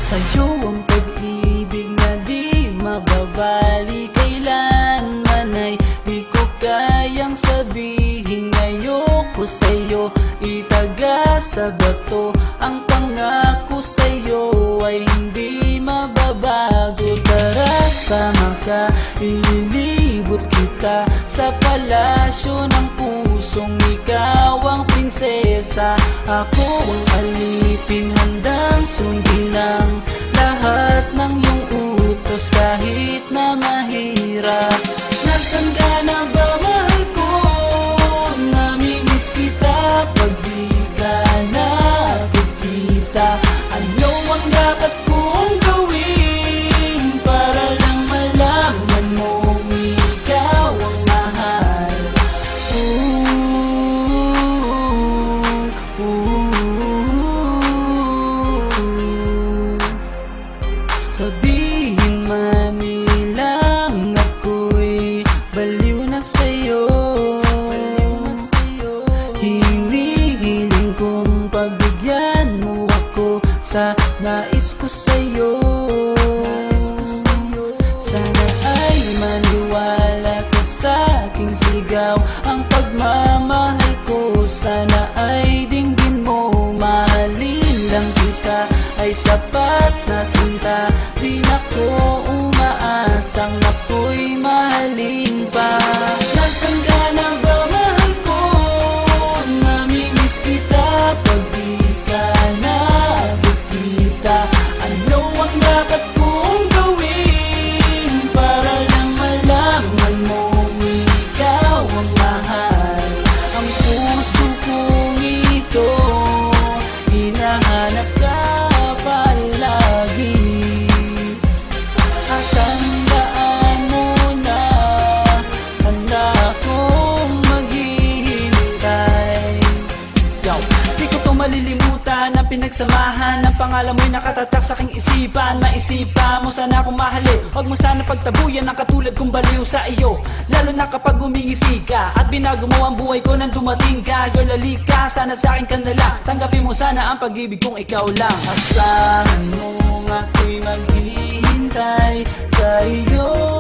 Sa'yo ang pag-ibig na di mababali, kailanman ay di ko kayang sabihin. Ayoko sa'yo itaga sa bato, ang pangako sa'yo ay hindi mababago. Tara, sama ka, ililibot kita sa palasyo ng pusong ikaw ang prinsesa. Ako ang alipin, handang sundin ang lahat ng iyong utos kahit na mahirap. Nasaan ka na ba, mahal ko? Namimiss kita pag di ka nakikita. Ano ang dapat kong gawin para lang malaman mong ikaw ang mahal? Sabihin man nilang ako'y baliw na sa'yo, hinihiling kong pagbigyan mo ako sa nais ko sa'yo. Sana ay maniwala ka sa aking sigaw, ang pagmamahal ko sana ay dinggin mo. Mahalin lang kita ay sapat na sinta, di na ko umaasang ako'y mahalin pa. Nasaan ka na ba, mahal ko? Namimiss kita pag di ka nakikita. Ano ang dapat kong gawin para lang malaman mong ikaw ang mahal? Ang puso kong ito hinahanap ka palagi, at tandaan mo na handa akong maghihintay. Di ko to malilimutan ang pinagsamahan, ang pangalan mo'y nakatatak sa aking isipan. Maisipan mo sana akong mahalin, huwag mo sana pagtabuyan ang katulad kong baliw sa iyo. Lalo na kapag umingiti ka at binago mo ang buhay ko nang dumating ka. Girl, halika, sana sa akin ka na lang, tanggapin mo sana ang pag-ibig kong ikaw lang. Asahan mo ako'y maghihintay sa iyo.